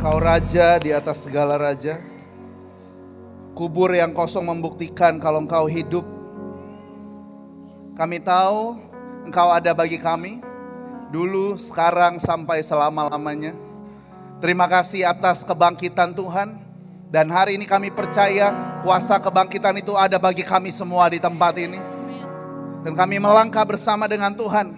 Engkau Raja di atas segala raja. Kubur yang kosong membuktikan kalau Engkau hidup. Kami tahu Engkau ada bagi kami, dulu, sekarang, sampai selama-lamanya. Terima kasih atas kebangkitan Tuhan. Dan hari ini kami percaya kuasa kebangkitan itu ada bagi kami semua di tempat ini. Dan kami melangkah bersama dengan Tuhan.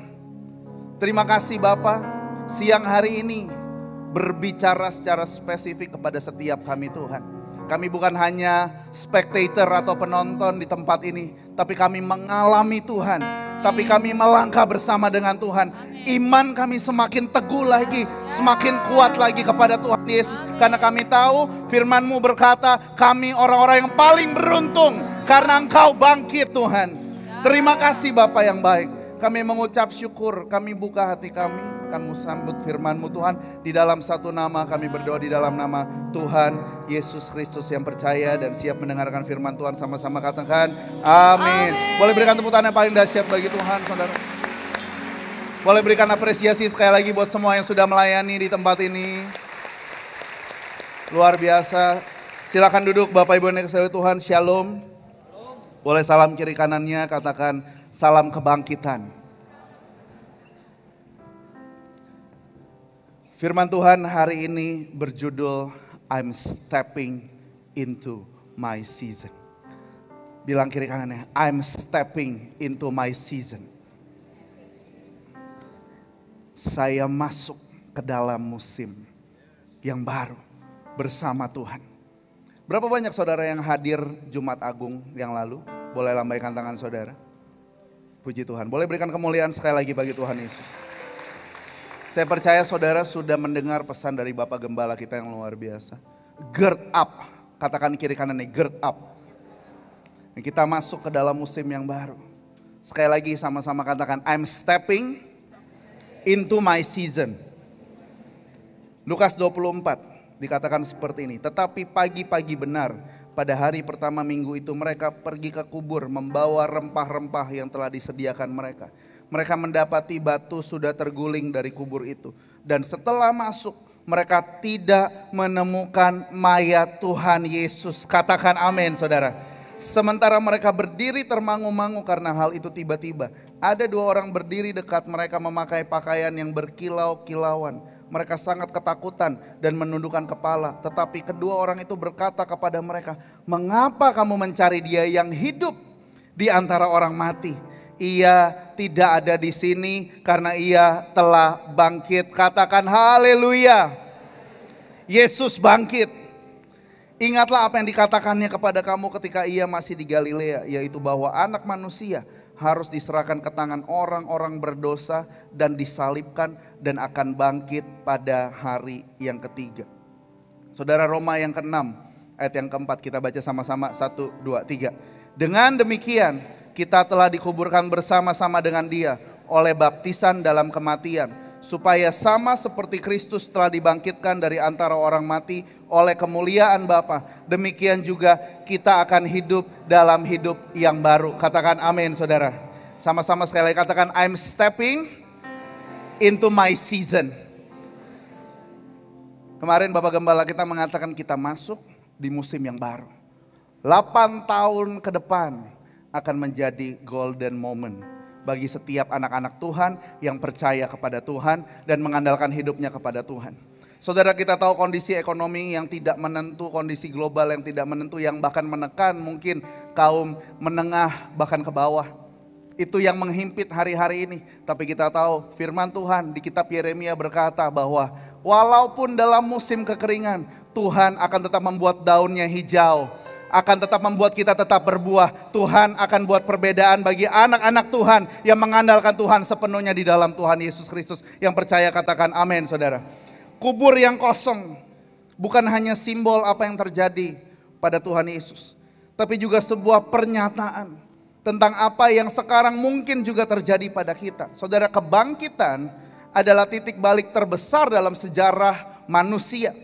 Terima kasih Bapa, siang hari ini berbicara secara spesifik kepada setiap kami Tuhan. Kami bukan hanya spectator atau penonton di tempat ini, tapi kami mengalami Tuhan. Tapi kami melangkah bersama dengan Tuhan. Iman kami semakin teguh lagi, semakin kuat lagi kepada Tuhan Yesus. Karena kami tahu firman-Mu berkata, kami orang-orang yang paling beruntung karena Engkau bangkit Tuhan. Terima kasih Bapa yang baik. Kami mengucap syukur, kami buka hati kami, kami sambut firman-Mu Tuhan. Di dalam satu nama kami berdoa, di dalam nama Tuhan Yesus Kristus yang percaya dan siap mendengarkan firman Tuhan. Sama-sama katakan amin. Boleh berikan tepuk tangan yang paling dahsyat bagi Tuhan saudara. Boleh berikan apresiasi sekali lagi buat semua yang sudah melayani di tempat ini. Luar biasa. Silakan duduk Bapak Ibu yang dikasihi Tuhan. Shalom. Boleh salam kiri kanannya, katakan salam kebangkitan. Firman Tuhan hari ini berjudul I'm stepping into my season. Bilang kiri kanannya, I'm stepping into my season. Saya masuk ke dalam musim yang baru bersama Tuhan. Berapa banyak saudara yang hadir Jumat Agung yang lalu? Boleh lambaikan tangan saudara. Puji Tuhan. Boleh berikan kemuliaan sekali lagi bagi Tuhan Yesus. Saya percaya saudara sudah mendengar pesan dari Bapak Gembala kita yang luar biasa. Gird up. Katakan kiri kanan nih, gird up. Kita masuk ke dalam musim yang baru. Sekali lagi sama-sama katakan, I'm stepping into my season. Lukas 24 dikatakan seperti ini. Tetapi pagi-pagi benar, pada hari pertama minggu itu mereka pergi ke kubur membawa rempah-rempah yang telah disediakan mereka. Mereka mendapati batu sudah terguling dari kubur itu. Dan setelah masuk mereka tidak menemukan mayat Tuhan Yesus. Katakan amin saudara. Sementara mereka berdiri termangu-mangu karena hal itu tiba-tiba. Ada dua orang berdiri dekat mereka memakai pakaian yang berkilau-kilauan. Mereka sangat ketakutan dan menundukkan kepala. Tetapi kedua orang itu berkata kepada mereka, mengapa kamu mencari dia yang hidup di antara orang mati? Ia tidak ada di sini karena ia telah bangkit. Katakan haleluya. Yesus bangkit. Ingatlah apa yang dikatakannya kepada kamu ketika ia masih di Galilea. Yaitu bahwa anak manusia harus diserahkan ke tangan orang-orang berdosa dan disalibkan dan akan bangkit pada hari yang ketiga. Saudara, Roma yang ke-6 ayat yang keempat kita baca sama-sama 1, 2, 3. Dengan demikian kita telah dikuburkan bersama-sama dengan dia oleh baptisan dalam kematian. Supaya sama seperti Kristus telah dibangkitkan dari antara orang mati oleh kemuliaan Bapa, demikian juga kita akan hidup dalam hidup yang baru. Katakan amin saudara. Sama-sama sekali lagi katakan I'm stepping into my season. Kemarin Bapak Gembala kita mengatakan kita masuk di musim yang baru. 8 tahun ke depan akan menjadi golden moment bagi setiap anak-anak Tuhan yang percaya kepada Tuhan dan mengandalkan hidupnya kepada Tuhan. Saudara, kita tahu kondisi ekonomi yang tidak menentu, kondisi global yang tidak menentu, yang bahkan menekan mungkin kaum menengah bahkan ke bawah. Itu yang menghimpit hari-hari ini. Tapi kita tahu firman Tuhan di kitab Yeremia berkata bahwa walaupun dalam musim kekeringan, Tuhan akan tetap membuat daunnya hijau, akan tetap membuat kita tetap berbuah. Tuhan akan buat perbedaan bagi anak-anak Tuhan yang mengandalkan Tuhan sepenuhnya di dalam Tuhan Yesus Kristus. Yang percaya katakan amin saudara. Kubur yang kosong bukan hanya simbol apa yang terjadi pada Tuhan Yesus, tapi juga sebuah pernyataan tentang apa yang sekarang mungkin juga terjadi pada kita. Saudara, kebangkitan adalah titik balik terbesar dalam sejarah manusia.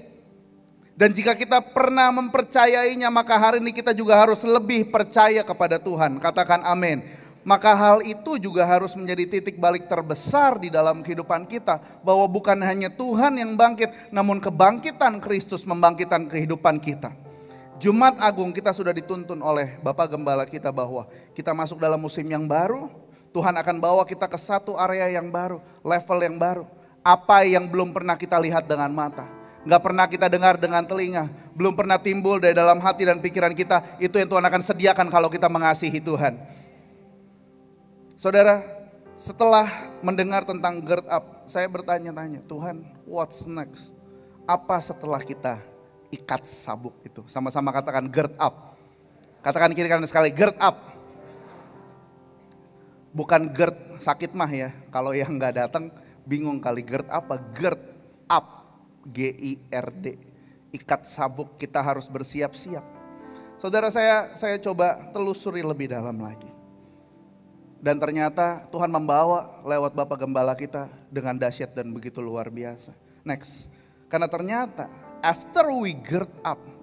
Dan jika kita pernah mempercayainya, maka hari ini kita juga harus lebih percaya kepada Tuhan. Katakan amin. Maka hal itu juga harus menjadi titik balik terbesar di dalam kehidupan kita. Bahwa bukan hanya Tuhan yang bangkit, namun kebangkitan Kristus membangkitkan kehidupan kita. Jumat Agung kita sudah dituntun oleh Bapak Gembala kita bahwa kita masuk dalam musim yang baru. Tuhan akan bawa kita ke satu area yang baru, level yang baru. Apa yang belum pernah kita lihat dengan mata, gak pernah kita dengar dengan telinga, belum pernah timbul dari dalam hati dan pikiran kita. Itu yang Tuhan akan sediakan kalau kita mengasihi Tuhan. Saudara, setelah mendengar tentang gird up, saya bertanya-tanya, Tuhan, what's next? Apa setelah kita ikat sabuk itu? Sama-sama katakan gird up. Katakan kiri kanan sekali, gird up. Bukan gird sakit mah ya, kalau yang gak datang bingung kali gird apa? Gird up, G-I-R-D. Ikat sabuk, kita harus bersiap-siap. Saudara, saya coba telusuri lebih dalam lagi. Dan ternyata Tuhan membawa lewat Bapak Gembala kita dengan dahsyat dan begitu luar biasa. Next, karena ternyata after we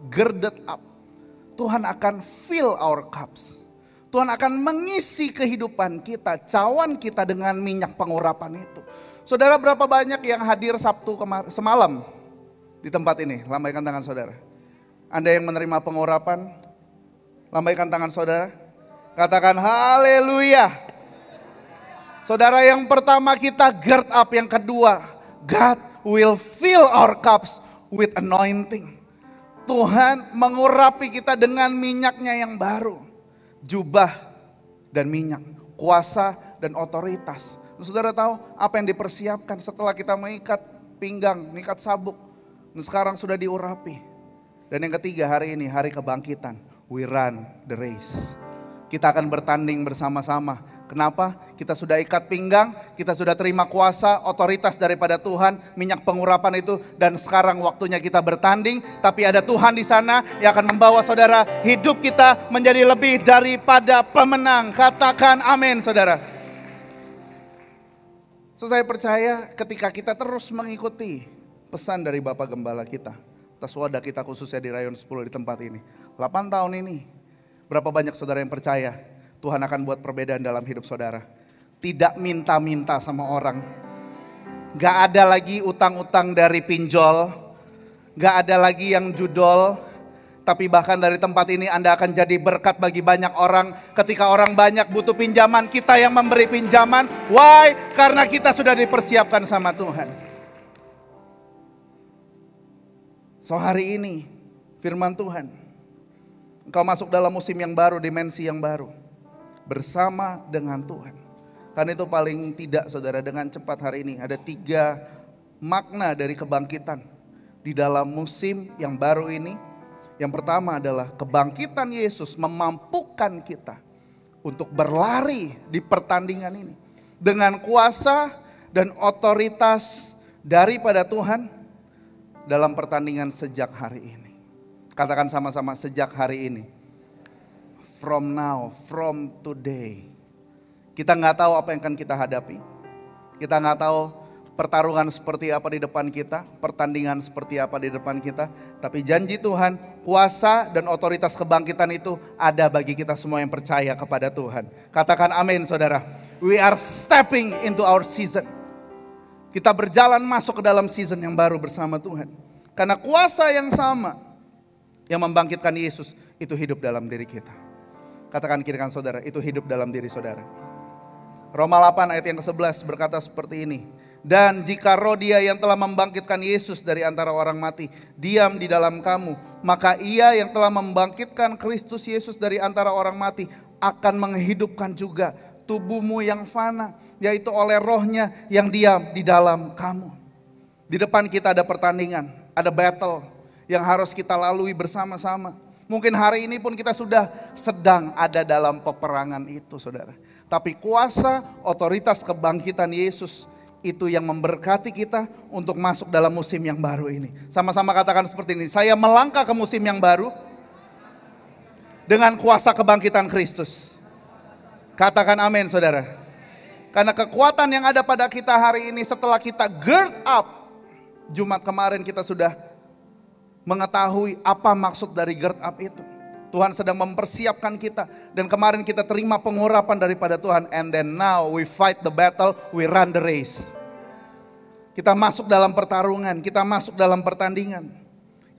girded up, Tuhan akan fill our cups. Tuhan akan mengisi kehidupan kita, cawan kita dengan minyak pengurapan itu. Saudara, berapa banyak yang hadir Sabtu semalam di tempat ini? Lambaikan tangan saudara. Anda yang menerima pengurapan, lambaikan tangan saudara. Katakan haleluya. Saudara, yang pertama kita gird up, yang kedua God will fill our cups with anointing. Tuhan mengurapi kita dengan minyaknya yang baru. Jubah dan minyak, kuasa dan otoritas. Saudara tahu apa yang dipersiapkan setelah kita mengikat pinggang, mengikat sabuk. Sekarang sudah diurapi. Dan yang ketiga, hari ini hari kebangkitan. We run the race. Kita akan bertanding bersama-sama. Kenapa? Kita sudah ikat pinggang, kita sudah terima kuasa, otoritas daripada Tuhan, minyak pengurapan itu, dan sekarang waktunya kita bertanding. Tapi ada Tuhan di sana yang akan membawa saudara hidup kita menjadi lebih daripada pemenang. Katakan amin, saudara. So, saya percaya ketika kita terus mengikuti pesan dari Bapak Gembala kita, atas wadah kita khususnya di Rayon 10 di tempat ini, 8 tahun ini, berapa banyak saudara yang percaya Tuhan akan buat perbedaan dalam hidup saudara. Tidak minta-minta sama orang. Gak ada lagi utang-utang dari pinjol. Gak ada lagi yang judol. Tapi bahkan dari tempat ini Anda akan jadi berkat bagi banyak orang. Ketika orang banyak butuh pinjaman, kita yang memberi pinjaman. Why? Karena kita sudah dipersiapkan sama Tuhan. So, hari ini firman Tuhan, engkau masuk dalam musim yang baru, dimensi yang baru, bersama dengan Tuhan. Karena itu paling tidak saudara, dengan cepat hari ini ada 3 makna dari kebangkitan di dalam musim yang baru ini. Yang pertama adalah kebangkitan Yesus memampukan kita untuk berlari di pertandingan ini dengan kuasa dan otoritas daripada Tuhan dalam pertandingan sejak hari ini. Katakan sama-sama, sejak hari ini. From now, from today. Kita gak tahu apa yang akan kita hadapi. Kita gak tahu pertarungan seperti apa di depan kita, pertandingan seperti apa di depan kita. Tapi janji Tuhan, kuasa dan otoritas kebangkitan itu ada bagi kita semua yang percaya kepada Tuhan. Katakan amin, saudara. We are stepping into our season. Kita berjalan masuk ke dalam season yang baru bersama Tuhan. Karena kuasa yang sama yang membangkitkan Yesus itu hidup dalam diri kita. Katakan kiri kanan saudara, itu hidup dalam diri saudara. Roma 8 ayat yang ke-11 berkata seperti ini. Dan jika roh Dia yang telah membangkitkan Yesus dari antara orang mati diam di dalam kamu, maka Ia yang telah membangkitkan Kristus Yesus dari antara orang mati akan menghidupkan juga tubuhmu yang fana, yaitu oleh rohnya yang diam di dalam kamu. Di depan kita ada pertandingan, ada battle yang harus kita lalui bersama-sama. Mungkin hari ini pun kita sudah sedang ada dalam peperangan itu, saudara. Tapi kuasa, otoritas kebangkitan Yesus itu yang memberkati kita untuk masuk dalam musim yang baru ini. Sama-sama katakan seperti ini, saya melangkah ke musim yang baru dengan kuasa kebangkitan Kristus. Katakan amin, saudara. Karena kekuatan yang ada pada kita hari ini setelah kita gird up. Jumat kemarin kita sudah mengetahui apa maksud dari gird up itu. Tuhan sedang mempersiapkan kita. Dan kemarin kita terima pengurapan daripada Tuhan. And then now we fight the battle, we run the race. Kita masuk dalam pertarungan, kita masuk dalam pertandingan.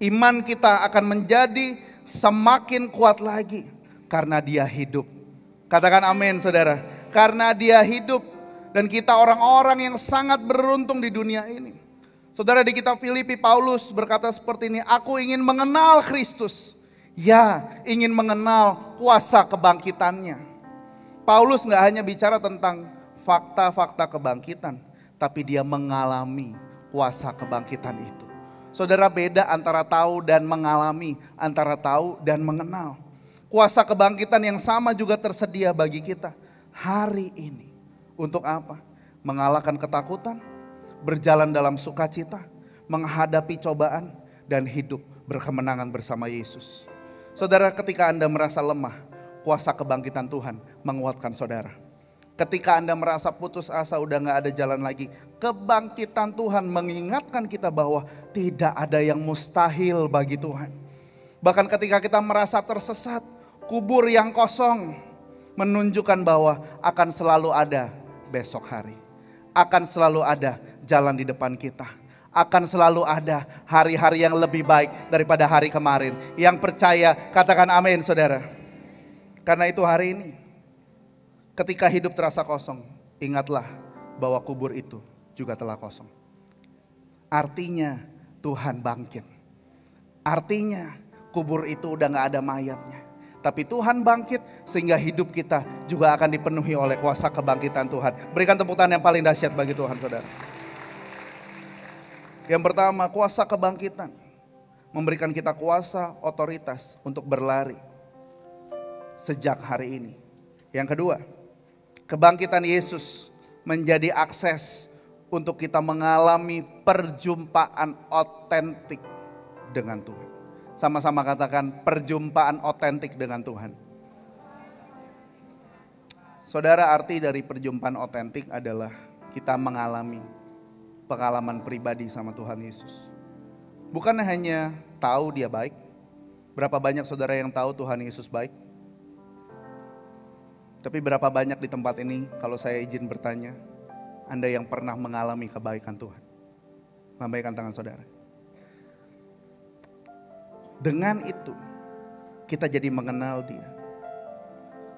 Iman kita akan menjadi semakin kuat lagi karena Dia hidup. Katakan amin saudara. Karena Dia hidup dan kita orang-orang yang sangat beruntung di dunia ini. Saudara, di kitab Filipi Paulus berkata seperti ini, aku ingin mengenal Kristus. Ya, ingin mengenal kuasa kebangkitannya. Paulus gak hanya bicara tentang fakta-fakta kebangkitan, tapi dia mengalami kuasa kebangkitan itu. Saudara, beda antara tahu dan mengalami, antara tahu dan mengenal. Kuasa kebangkitan yang sama juga tersedia bagi kita hari ini. Untuk apa? Mengalahkan ketakutan, berjalan dalam sukacita, menghadapi cobaan, dan hidup berkemenangan bersama Yesus. Saudara, ketika Anda merasa lemah, kuasa kebangkitan Tuhan menguatkan saudara. Ketika Anda merasa putus asa, udah gak ada jalan lagi, kebangkitan Tuhan mengingatkan kita bahwa tidak ada yang mustahil bagi Tuhan. Bahkan ketika kita merasa tersesat, kubur yang kosong menunjukkan bahwa akan selalu ada besok hari. Akan selalu ada jalan di depan kita. Akan selalu ada hari-hari yang lebih baik daripada hari kemarin. Yang percaya katakan amin saudara. Karena itu hari ini, ketika hidup terasa kosong, ingatlah bahwa kubur itu juga telah kosong. Artinya Tuhan bangkit. Artinya kubur itu udah gak ada mayatnya. Tapi Tuhan bangkit sehingga hidup kita juga akan dipenuhi oleh kuasa kebangkitan Tuhan. Berikan tepuk tangan yang paling dahsyat bagi Tuhan saudara. Yang pertama, kuasa kebangkitan memberikan kita kuasa, otoritas untuk berlari sejak hari ini. Yang kedua, kebangkitan Yesus menjadi akses untuk kita mengalami perjumpaan otentik dengan Tuhan. Sama-sama katakan perjumpaan otentik dengan Tuhan. Saudara, arti dari perjumpaan otentik adalah kita mengalami pengalaman pribadi sama Tuhan Yesus. Bukan hanya tahu Dia baik. Berapa banyak saudara yang tahu Tuhan Yesus baik? Tapi berapa banyak di tempat ini, kalau saya izin bertanya, Anda yang pernah mengalami kebaikan Tuhan? Lambaikan tangan saudara. Dengan itu kita jadi mengenal Dia.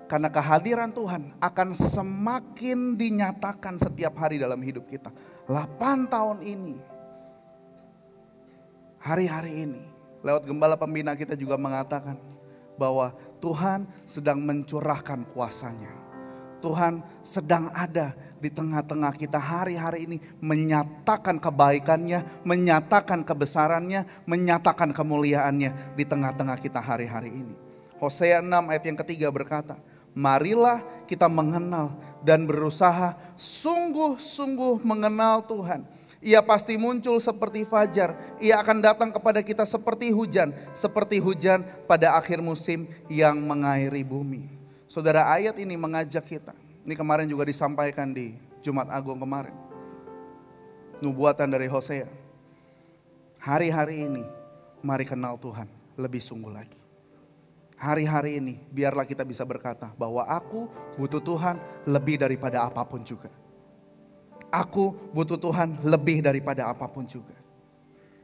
Karena kehadiran Tuhan akan semakin dinyatakan setiap hari dalam hidup kita. 8 tahun ini, hari-hari ini, lewat gembala pembina kita juga mengatakan bahwa Tuhan sedang mencurahkan kuasanya. Tuhan sedang ada di tengah-tengah kita hari-hari ini, menyatakan kebaikannya, menyatakan kebesarannya, menyatakan kemuliaannya di tengah-tengah kita hari-hari ini. Hosea 6 ayat yang ketiga berkata, marilah kita mengenal dan berusaha sungguh-sungguh mengenal Tuhan. Ia pasti muncul seperti fajar, Ia akan datang kepada kita seperti hujan pada akhir musim yang mengairi bumi. Saudara, ayat ini mengajak kita. Ini kemarin juga disampaikan di Jumat Agung kemarin. Nubuatan dari Hosea. Hari-hari ini mari kenal Tuhan lebih sungguh lagi. Hari-hari ini biarlah kita bisa berkata bahwa aku butuh Tuhan lebih daripada apapun juga. Aku butuh Tuhan lebih daripada apapun juga.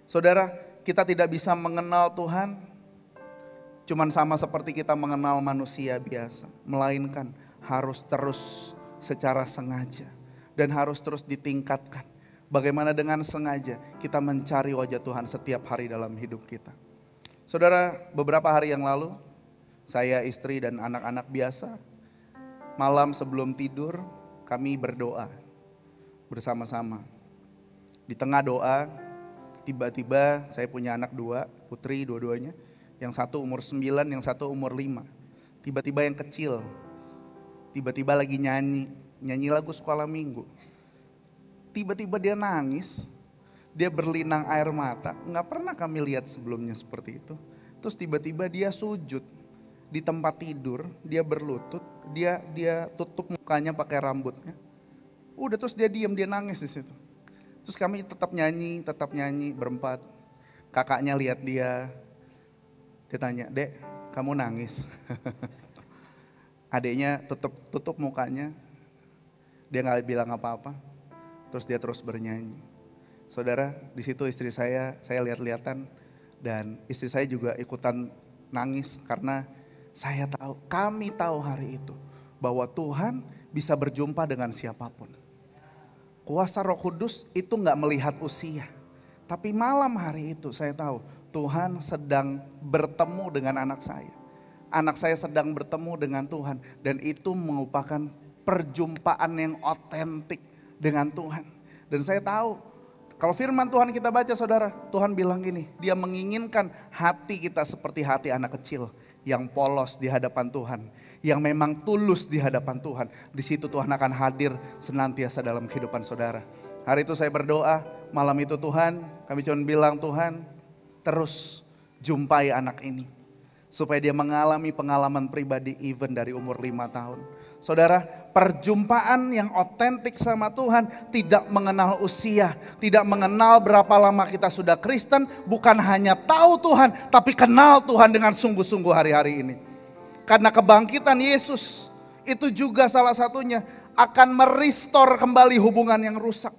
Saudara, kita tidak bisa mengenal Tuhan cuman sama seperti kita mengenal manusia biasa. Melainkan harus terus secara sengaja dan harus terus ditingkatkan. Bagaimana dengan sengaja kita mencari wajah Tuhan setiap hari dalam hidup kita. Saudara, beberapa hari yang lalu saya, istri dan anak-anak biasa, malam sebelum tidur kami berdoa bersama-sama. Di tengah doa, tiba-tiba saya punya anak 2, putri dua-duanya. Yang satu umur 9, yang satu umur 5. Tiba-tiba yang kecil, tiba-tiba lagi nyanyi lagu sekolah minggu. Tiba-tiba dia nangis, dia berlinang air mata. Nggak pernah kami lihat sebelumnya seperti itu. Terus tiba-tiba dia sujud di tempat tidur, dia berlutut, dia tutup mukanya pakai rambutnya. Udah, terus dia diam, dia nangis di situ. Terus kami tetap nyanyi berempat. Kakaknya lihat dia tanya, "Dek, kamu nangis. Adiknya tutup mukanya, dia nggak bilang apa-apa, terus dia terus bernyanyi. Saudara, di situ istri saya lihat-lihatan, dan istri saya juga ikutan nangis karena kami tahu hari itu bahwa Tuhan bisa berjumpa dengan siapapun. Kuasa Roh Kudus itu nggak melihat usia, tapi malam hari itu saya tahu Tuhan sedang bertemu dengan anak saya. Anak saya sedang bertemu dengan Tuhan, dan itu merupakan perjumpaan yang otentik dengan Tuhan. Dan saya tahu kalau firman Tuhan kita baca, saudara, Tuhan bilang gini, Dia menginginkan hati kita seperti hati anak kecil yang polos di hadapan Tuhan, yang memang tulus di hadapan Tuhan. Di situ Tuhan akan hadir senantiasa dalam kehidupan saudara. Hari itu saya berdoa, malam itu Tuhan, kami cuma bilang, Tuhan terus jumpai anak ini, supaya dia mengalami pengalaman pribadi even dari umur 5 tahun. Saudara, perjumpaan yang otentik sama Tuhan tidak mengenal usia, tidak mengenal berapa lama kita sudah Kristen, bukan hanya tahu Tuhan, tapi kenal Tuhan dengan sungguh-sungguh hari-hari ini. Karena kebangkitan Yesus itu juga salah satunya akan merestore kembali hubungan yang rusak.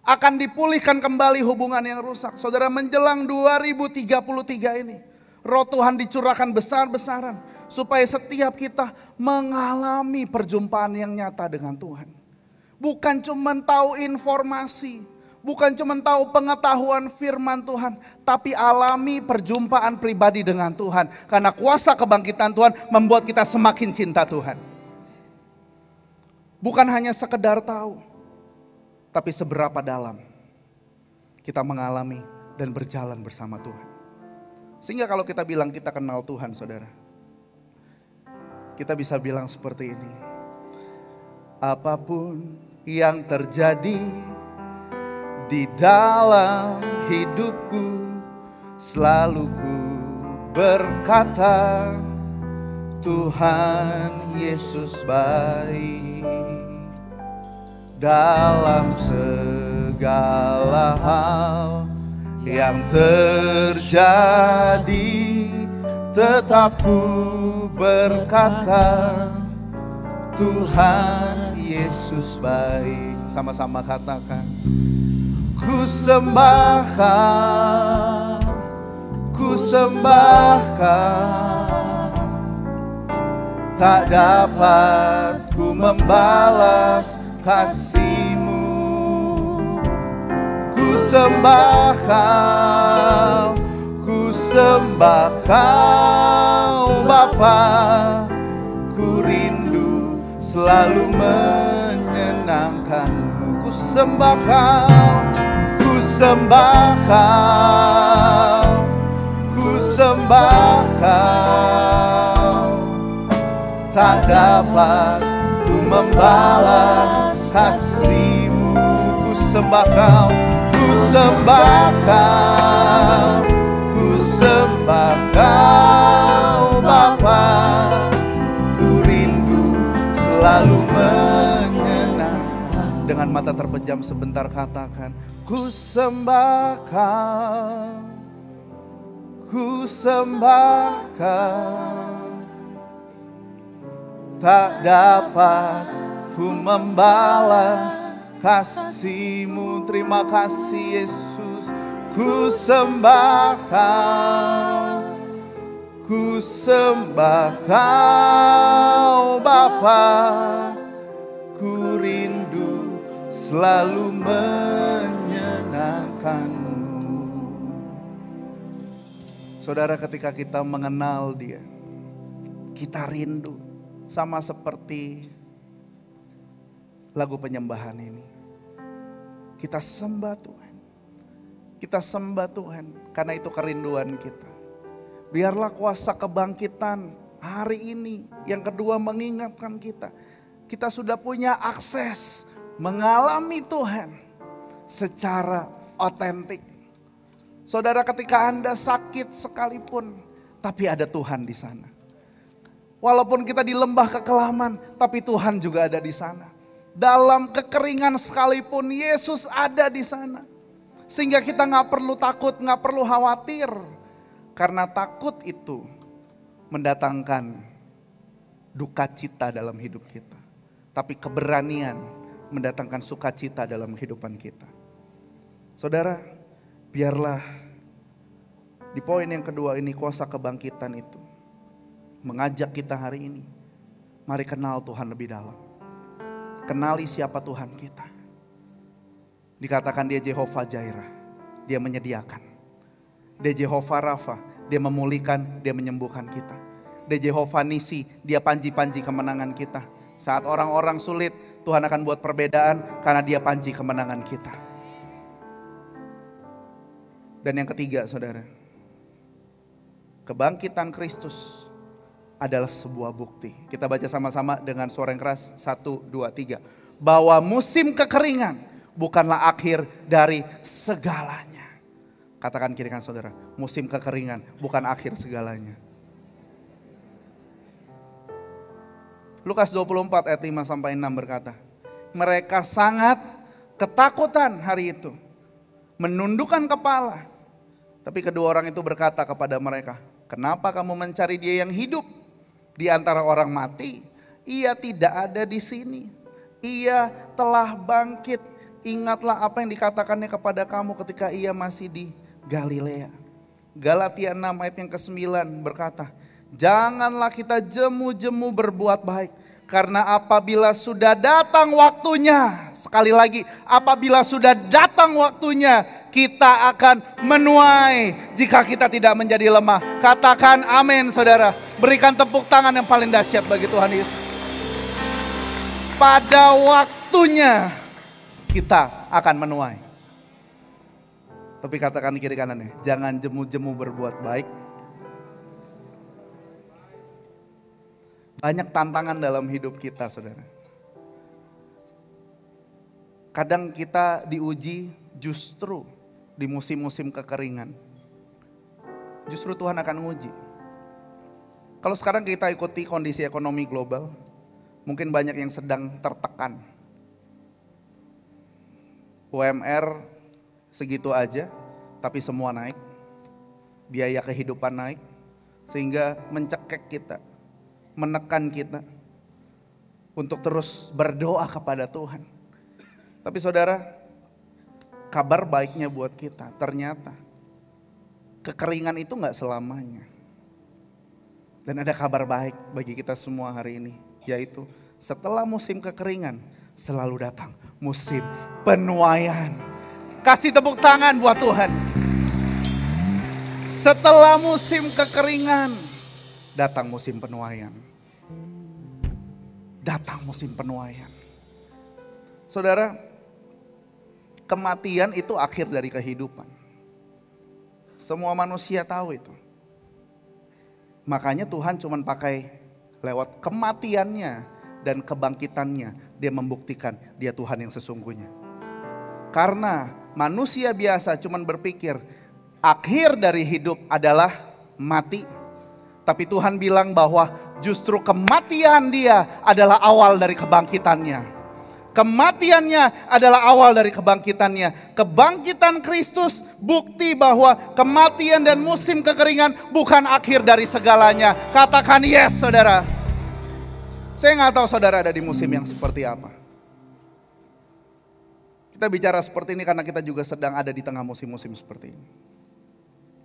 Akan dipulihkan kembali hubungan yang rusak. Saudara, menjelang 2033 ini, Roh Tuhan dicurahkan besar-besaran supaya setiap kita mengalami perjumpaan yang nyata dengan Tuhan. Bukan cuma tahu informasi, bukan cuma tahu pengetahuan firman Tuhan, tapi alami perjumpaan pribadi dengan Tuhan. Karena kuasa kebangkitan Tuhan membuat kita semakin cinta Tuhan. Bukan hanya sekedar tahu, tapi seberapa dalam kita mengalami dan berjalan bersama Tuhan. Sehingga kalau kita bilang kita kenal Tuhan, saudara, kita bisa bilang seperti ini. Apapun yang terjadi di dalam hidupku, selalu ku berkata, Tuhan Yesus baik. Dalam segala hal yang terjadi, tetap ku berkata, Tuhan Yesus baik. Sama-sama katakan, ku sembahkan, ku sembahkan, tak dapat ku membalas kasih-Mu. Ku sembahkan, ku sembahkan Bapa, ku rindu selalu menyenangkan-Mu. Ku sembahkan, ku sembahkan, ku sembahkan, tak dapat ku membalas kasih-Mu. Ku sembahkan, ku sembahkan, ku sembahkan Bapa, ku rindu selalu menyenangkan. Dengan mata terpejam sebentar katakan, ku sembahkan, ku sembahkan, tak dapat ku membalas kasih-Mu. Terima kasih Yesus. Ku sembahkan, ku sembahkan Bapa, ku rindu selalu menyenangkan-Mu. Saudara, ketika kita mengenal Dia, kita rindu. Sama seperti lagu penyembahan ini. Kita sembah Tuhan. Kita sembah Tuhan karena itu kerinduan kita. Biarlah kuasa kebangkitan hari ini yang kedua mengingatkan kita. Kita sudah punya akses mengalami Tuhan secara otentik. Saudara, ketika Anda sakit sekalipun, tapi ada Tuhan di sana. Walaupun kita di lembah kekelaman, tapi Tuhan juga ada di sana. Dalam kekeringan sekalipun, Yesus ada di sana. Sehingga kita gak perlu takut, gak perlu khawatir. Karena takut itu mendatangkan duka cita dalam hidup kita. Tapi keberanian mendatangkan sukacita dalam kehidupan kita. Saudara, biarlah di poin yang kedua ini kuasa kebangkitan itu mengajak kita hari ini. Mari kenal Tuhan lebih dalam. Kenali siapa Tuhan kita. Dikatakan dia Jehovah Jireh, dia menyediakan. Dia Jehovah Rafa, dia memulihkan, dia menyembuhkan kita. Dia Jehovah Nisi, dia panji-panji kemenangan kita. Saat orang-orang sulit, Tuhan akan buat perbedaan karena dia panji kemenangan kita. Dan yang ketiga saudara, kebangkitan Kristus adalah sebuah bukti. Kita baca sama-sama dengan suara yang keras. 1, 2, 3. Bahwa musim kekeringan bukanlah akhir dari segalanya. Katakan kiri kanan saudara, musim kekeringan bukan akhir segalanya. Lukas 24 ayat 5 sampai 6 berkata, mereka sangat ketakutan hari itu, menundukkan kepala. Tapi kedua orang itu berkata kepada mereka, kenapa kamu mencari dia yang hidup di antara orang mati? Ia tidak ada di sini. Ia telah bangkit. Ingatlah apa yang dikatakannya kepada kamu ketika ia masih di Galilea. Galatia 6 ayat yang ke-9 berkata, janganlah kita jemu-jemu berbuat baik. Karena apabila sudah datang waktunya, sekali lagi, apabila sudah datang waktunya, kita akan menuai jika kita tidak menjadi lemah. Katakan amin saudara. Berikan tepuk tangan yang paling dahsyat bagi Tuhan Yesus. Pada waktunya kita akan menuai. Tapi katakan kiri kanannya, jangan jemu-jemu berbuat baik. Banyak tantangan dalam hidup kita saudara. Kadang kita diuji justru di musim-musim kekeringan. Justru Tuhan akan menguji. Kalau sekarang kita ikuti kondisi ekonomi global, mungkin banyak yang sedang tertekan. UMR segitu aja, tapi semua naik. Biaya kehidupan naik, sehingga mencekek kita, menekan kita untuk terus berdoa kepada Tuhan. Tapi saudara, kabar baiknya buat kita, ternyata kekeringan itu gak selamanya. Dan ada kabar baik bagi kita semua hari ini, yaitu setelah musim kekeringan selalu datang musim penuaian. Kasih tepuk tangan buat Tuhan. Setelah musim kekeringan datang musim penuaian. Datang musim penuaian. Saudara, kematian itu akhir dari kehidupan. Semua manusia tahu itu. Makanya Tuhan cuma pakai lewat kematiannya dan kebangkitannya, dia membuktikan dia Tuhan yang sesungguhnya. Karena manusia biasa cuma berpikir akhir dari hidup adalah mati. Tapi Tuhan bilang bahwa justru kematian dia adalah awal dari kebangkitannya. Kematiannya adalah awal dari kebangkitannya. Kebangkitan Kristus bukti bahwa kematian dan musim kekeringan bukan akhir dari segalanya. Katakan yes saudara. Saya gak tahu saudara ada di musim yang seperti apa. Kita bicara seperti ini karena kita juga sedang ada di tengah musim-musim seperti ini.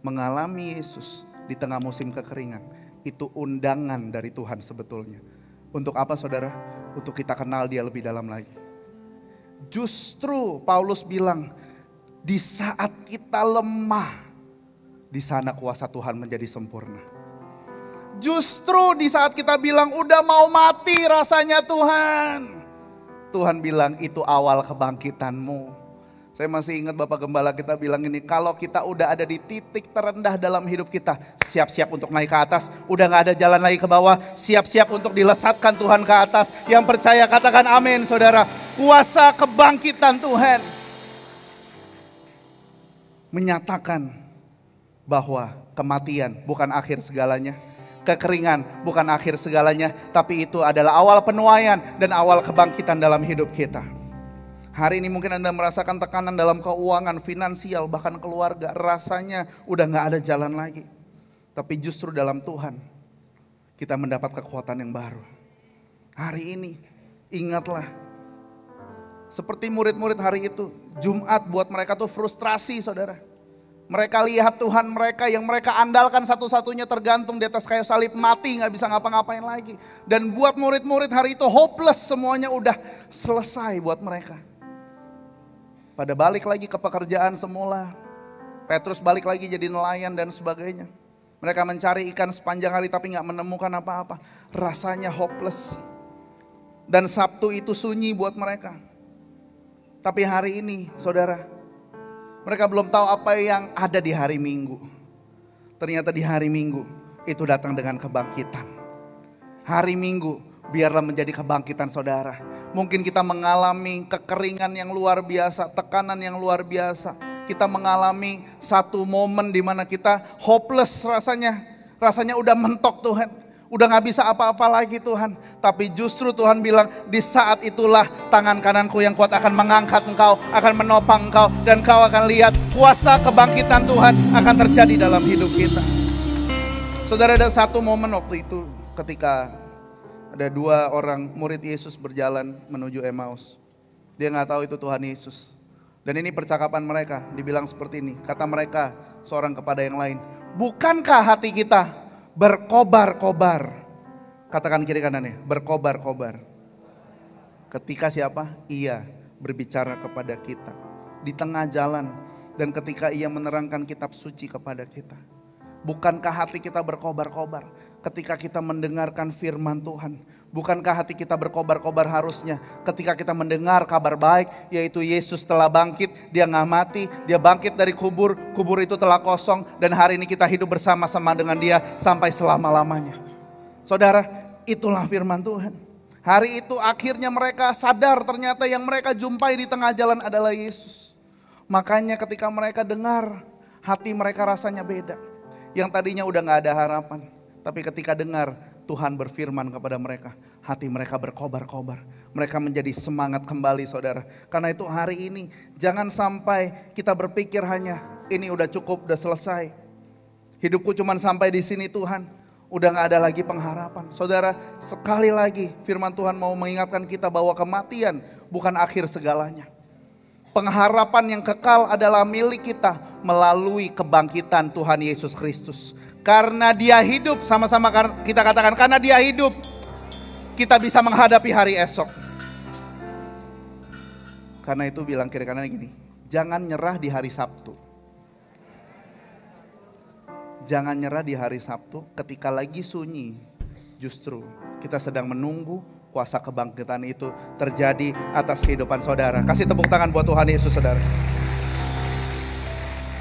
Mengalami Yesus di tengah musim kekeringan, itu undangan dari Tuhan sebetulnya. Untuk apa saudara? Untuk kita kenal dia lebih dalam lagi. Justru Paulus bilang, di saat kita lemah, di sana kuasa Tuhan menjadi sempurna. Justru di saat kita bilang udah mau mati rasanya Tuhan, Tuhan bilang itu awal kebangkitanmu. Saya masih ingat Bapak Gembala kita bilang ini, kalau kita udah ada di titik terendah dalam hidup kita, siap-siap untuk naik ke atas. Udah gak ada jalan lagi ke bawah, siap-siap untuk dilesatkan Tuhan ke atas. Yang percaya katakan amin saudara. Kuasa kebangkitan Tuhan menyatakan bahwa kematian bukan akhir segalanya. Kekeringan bukan akhir segalanya, tapi itu adalah awal penuaian dan awal kebangkitan dalam hidup kita. Hari ini mungkin Anda merasakan tekanan dalam keuangan, finansial, bahkan keluarga. Rasanya udah gak ada jalan lagi. Tapi justru dalam Tuhan kita mendapat kekuatan yang baru. Hari ini, ingatlah. Seperti murid-murid hari itu, Jumat buat mereka tuh frustrasi, saudara. Mereka lihat Tuhan mereka yang mereka andalkan satu-satunya tergantung di atas kayu salib, mati, gak bisa ngapa-ngapain lagi. Dan buat murid-murid hari itu hopeless, semuanya udah selesai buat mereka. Pada balik lagi ke pekerjaan semula. Petrus balik lagi jadi nelayan dan sebagainya. Mereka mencari ikan sepanjang hari tapi gak menemukan apa-apa. Rasanya hopeless. Dan Sabtu itu sunyi buat mereka. Tapi hari ini, saudara, mereka belum tahu apa yang ada di hari Minggu. Ternyata di hari Minggu itu datang dengan kebangkitan. Hari Minggu biarlah menjadi kebangkitan saudara. Mungkin kita mengalami kekeringan yang luar biasa, tekanan yang luar biasa. Kita mengalami satu momen di mana kita hopeless rasanya. Rasanya udah mentok Tuhan. Udah gak bisa apa-apa lagi Tuhan. Tapi justru Tuhan bilang, di saat itulah tangan kananku yang kuat akan mengangkat engkau, akan menopang engkau, dan kau akan lihat kuasa kebangkitan Tuhan akan terjadi dalam hidup kita. Saudara, ada satu momen waktu itu ketika ada dua orang murid Yesus berjalan menuju Emmaus. Dia gak tahu itu Tuhan Yesus. Dan ini percakapan mereka, dibilang seperti ini. Kata mereka seorang kepada yang lain, bukankah hati kita berkobar-kobar? Katakan kiri kanannya, berkobar-kobar. Ketika siapa? Ia berbicara kepada kita di tengah jalan, dan ketika ia menerangkan kitab suci kepada kita. Bukankah hati kita berkobar-kobar ketika kita mendengarkan firman Tuhan? Bukankah hati kita berkobar-kobar harusnya ketika kita mendengar kabar baik, yaitu Yesus telah bangkit, dia gak mati, dia bangkit dari kubur, kubur itu telah kosong, dan hari ini kita hidup bersama-sama dengan dia sampai selama-lamanya. Saudara, itulah firman Tuhan. Hari itu akhirnya mereka sadar ternyata yang mereka jumpai di tengah jalan adalah Yesus. Makanya ketika mereka dengar, hati mereka rasanya beda. Yang tadinya udah gak ada harapan, tapi ketika dengar Tuhan berfirman kepada mereka, hati mereka berkobar-kobar. Mereka menjadi semangat kembali saudara. Karena itu hari ini jangan sampai kita berpikir hanya ini udah cukup, udah selesai. Hidupku cuma sampai di sini Tuhan. Udah gak ada lagi pengharapan. Saudara, sekali lagi firman Tuhan mau mengingatkan kita bahwa kematian bukan akhir segalanya. Pengharapan yang kekal adalah milik kita melalui kebangkitan Tuhan Yesus Kristus. Karena dia hidup, sama-sama kita katakan, karena dia hidup, kita bisa menghadapi hari esok. Karena itu bilang kiri kanan gini, jangan nyerah di hari Sabtu. Jangan nyerah di hari Sabtu ketika lagi sunyi. Justru kita sedang menunggu kuasa kebangkitan itu terjadi atas kehidupan saudara. Kasih tepuk tangan buat Tuhan Yesus saudara.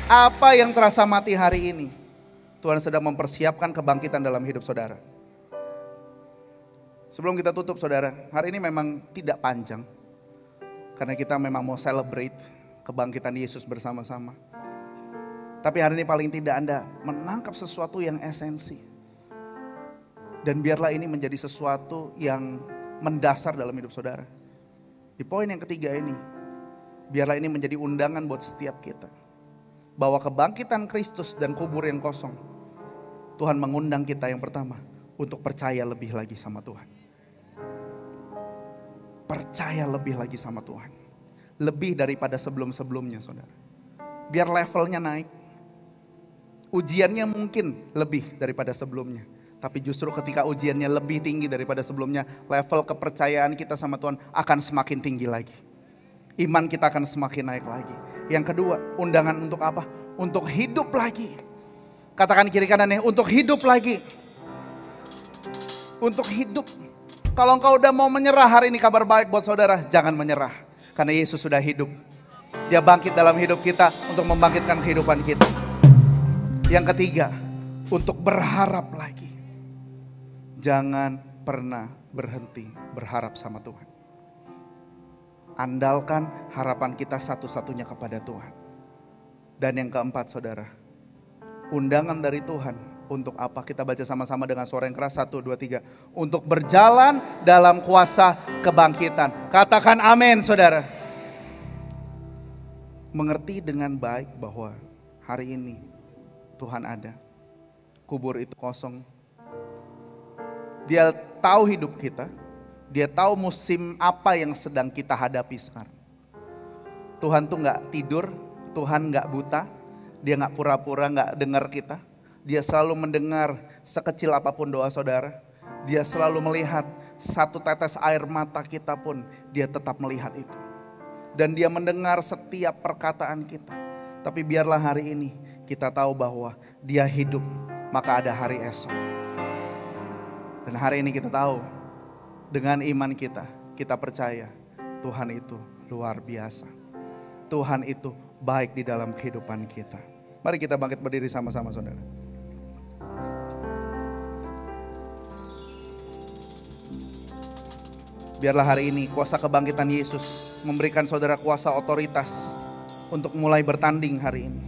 Apa yang terasa mati hari ini? Tuhan sedang mempersiapkan kebangkitan dalam hidup saudara. Sebelum kita tutup saudara, hari ini memang tidak panjang. Karena kita memang mau celebrate kebangkitan Yesus bersama-sama. Tapi hari ini paling tidak Anda menangkap sesuatu yang esensi. Dan biarlah ini menjadi sesuatu yang mendasar dalam hidup saudara. Di poin yang ketiga ini, biarlah ini menjadi undangan buat setiap kita. Bahwa kebangkitan Kristus dan kubur yang kosong, Tuhan mengundang kita yang pertama untuk percaya lebih lagi sama Tuhan. Percaya lebih lagi sama Tuhan. Lebih daripada sebelum-sebelumnya saudara. Biar levelnya naik. Ujiannya mungkin lebih daripada sebelumnya. Tapi justru ketika ujiannya lebih tinggi daripada sebelumnya, level kepercayaan kita sama Tuhan akan semakin tinggi lagi. Iman kita akan semakin naik lagi. Yang kedua, undangan untuk apa? Untuk hidup lagi. Katakan kiri kanannya, untuk hidup lagi. Untuk hidup. Kalau engkau udah mau menyerah hari ini, kabar baik buat saudara, jangan menyerah. Karena Yesus sudah hidup. Dia bangkit dalam hidup kita untuk membangkitkan kehidupan kita. Yang ketiga, untuk berharap lagi. Jangan pernah berhenti berharap sama Tuhan. Andalkan harapan kita satu-satunya kepada Tuhan. Dan yang keempat saudara, undangan dari Tuhan untuk apa? Kita baca sama-sama dengan suara yang keras, 1, 2, 3. Untuk berjalan dalam kuasa kebangkitan. Katakan amin saudara. Mengerti dengan baik bahwa hari ini Tuhan ada. Kubur itu kosong. Dia tahu hidup kita. Dia tahu musim apa yang sedang kita hadapi sekarang. Tuhan tuh gak tidur, Tuhan gak buta. Dia gak pura-pura gak dengar kita. Dia selalu mendengar sekecil apapun doa saudara. Dia selalu melihat satu tetes air mata kita pun dia tetap melihat itu. Dan dia mendengar setiap perkataan kita. Tapi biarlah hari ini kita tahu bahwa dia hidup, maka ada hari esok. Dan hari ini kita tahu, dengan iman kita, kita percaya Tuhan itu luar biasa. Tuhan itu baik di dalam kehidupan kita. Mari kita bangkit berdiri sama-sama saudara. Biarlah hari ini kuasa kebangkitan Yesus memberikan saudara kuasa otoritas untuk mulai bertanding hari ini.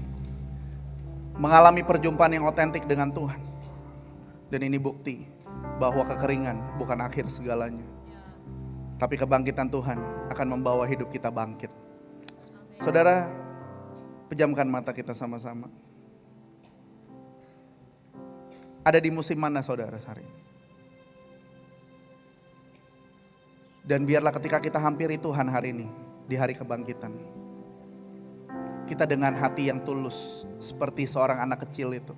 Mengalami perjumpaan yang otentik dengan Tuhan. Dan ini bukti bahwa kekeringan bukan akhir segalanya. Tapi kebangkitan Tuhan akan membawa hidup kita bangkit. Saudara, pejamkan mata kita sama-sama. Ada di musim mana saudara hari ini? Dan biarlah ketika kita hampiri Tuhan hari ini, di hari kebangkitan, kita dengan hati yang tulus, seperti seorang anak kecil itu,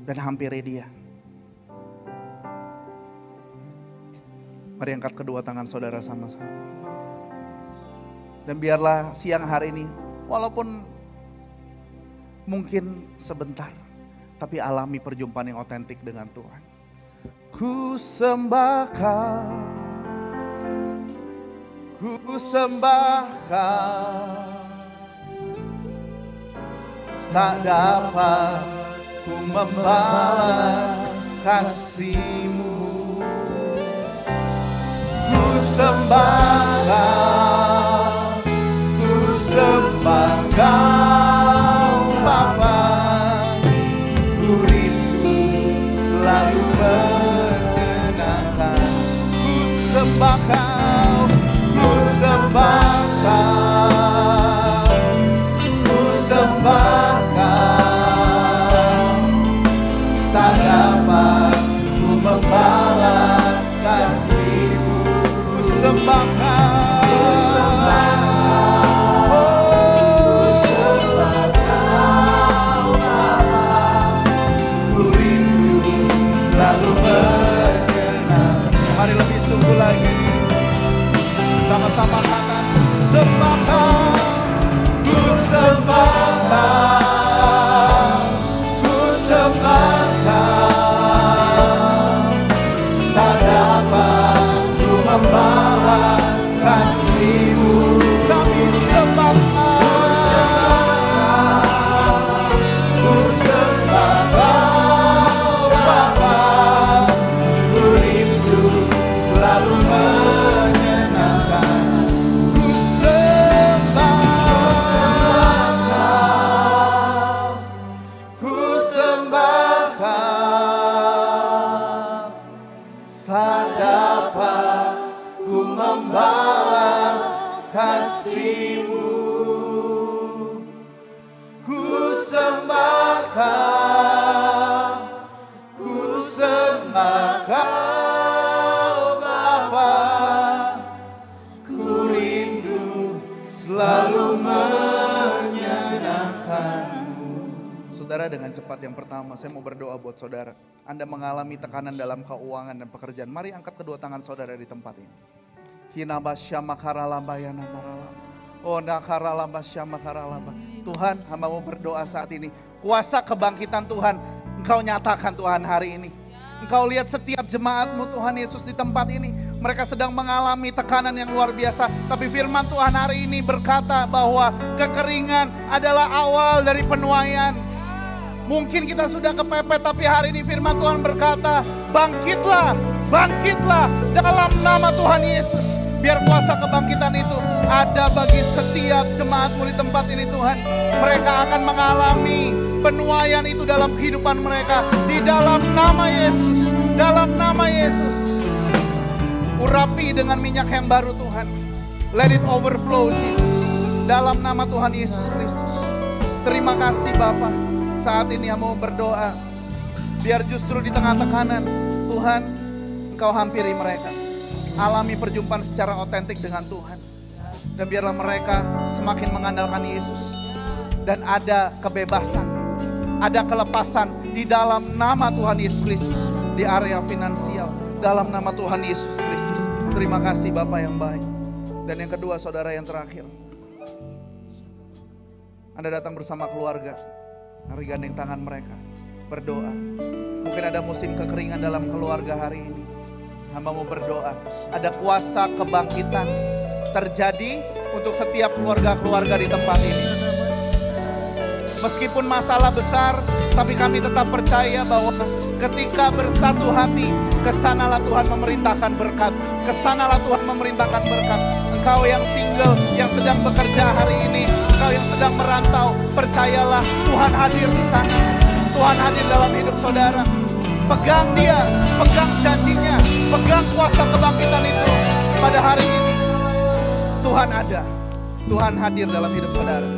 dan hampiri Dia. Mari angkat kedua tangan saudara sama-sama. Dan biarlah siang hari ini, walaupun mungkin sebentar, tapi alami perjumpaan yang otentik dengan Tuhan. Ku sembah Kau, ku sembah Kau, tak dapat ku membalas kasih-Mu. Ku sembah Kau, ku sembah Kau Bapa, ku rindu selalu mengenangkan. Ku sembah Kau, ku sembah Kau, ku sembah Kau, tak dapat ku membalas kasih-Mu. Ku sembah Kau, ku sembah Kau, ku sembah Kau Bapa, ku rindu selalu mengenang. Mari lebih sungguh lagi, sama-sama katakan, ku sembah Kau, ku sembah Kau, ku sembah Kau, tak dapat ku membalas kasih-Mu. Kami sembah Kau, ku sembah Kau Bapa, ku rindu selalu menyenangkan. Ku sembah Kau, ku sembah Kau, tak dapat ku membalas kasih-Mu. Ku sembah Kau, ku sembah Kau Bapa, ku rindu selalu menyenangkan-Mu. Saudara, dengan cepat yang pertama saya mau berdoa buat saudara. Anda mengalami tekanan dalam keuangan dan pekerjaan. Mari angkat kedua tangan saudara di tempat ini. Tuhan, hamba mau berdoa saat ini. Kuasa kebangkitan Tuhan, Engkau nyatakan Tuhan hari ini. Engkau lihat setiap jemaat-Mu Tuhan Yesus di tempat ini. Mereka sedang mengalami tekanan yang luar biasa. Tapi firman Tuhan hari ini berkata bahwa kekeringan adalah awal dari penuaian. Mungkin kita sudah kepepet, tapi hari ini firman Tuhan berkata, bangkitlah, bangkitlah dalam nama Tuhan Yesus. Biar kuasa kebangkitan itu ada bagi setiap jemaat-Mu di tempat ini Tuhan. Mereka akan mengalami penuaian itu dalam kehidupan mereka. Di dalam nama Yesus, dalam nama Yesus. Urapi dengan minyak yang baru Tuhan. Let it overflow Jesus. Dalam nama Tuhan Yesus Kristus. Terima kasih Bapa. Saat ini yang mau berdoa, biar justru di tengah tekanan Tuhan, Engkau hampiri mereka. Alami perjumpaan secara otentik dengan Tuhan. Dan biarlah mereka semakin mengandalkan Yesus. Dan ada kebebasan, ada kelepasan di dalam nama Tuhan Yesus Kristus. Di area finansial, dalam nama Tuhan Yesus Kristus. Terima kasih Bapa yang baik. Dan yang kedua, saudara yang terakhir, Anda datang bersama keluarga, mari gandeng tangan mereka, berdoa. Mungkin ada musim kekeringan dalam keluarga hari ini. Hamba mau berdoa, ada kuasa kebangkitan terjadi untuk setiap keluarga-keluarga di tempat ini. Meskipun masalah besar, tapi kami tetap percaya bahwa ketika bersatu hati, kesanalah Tuhan memerintahkan berkat. Kesanalah Tuhan memerintahkan berkat. Engkau yang single, yang sedang bekerja hari ini, engkau yang sedang merantau, percayalah Tuhan hadir di sana. Tuhan hadir dalam hidup saudara. Pegang dia, pegang janjinya, pegang kuasa kebangkitan itu pada hari ini. Tuhan ada, Tuhan hadir dalam hidup saudara.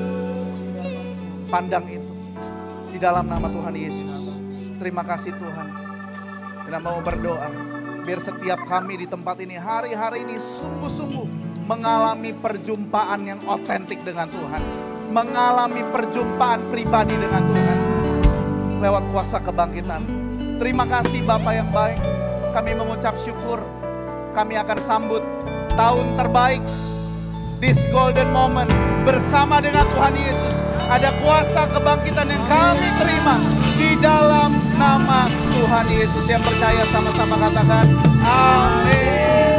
Pandang itu di dalam nama Tuhan Yesus. Terima kasih Tuhan. Dan mau berdoa biar setiap kami di tempat ini hari-hari ini sungguh-sungguh mengalami perjumpaan yang otentik dengan Tuhan, mengalami perjumpaan pribadi dengan Tuhan lewat kuasa kebangkitan. Terima kasih Bapa yang baik. Kami mengucap syukur. Kami akan sambut tahun terbaik, this golden moment bersama dengan Tuhan Yesus. Ada kuasa kebangkitan yang kami terima di dalam nama Tuhan Yesus. Yang percaya sama-sama katakan amin.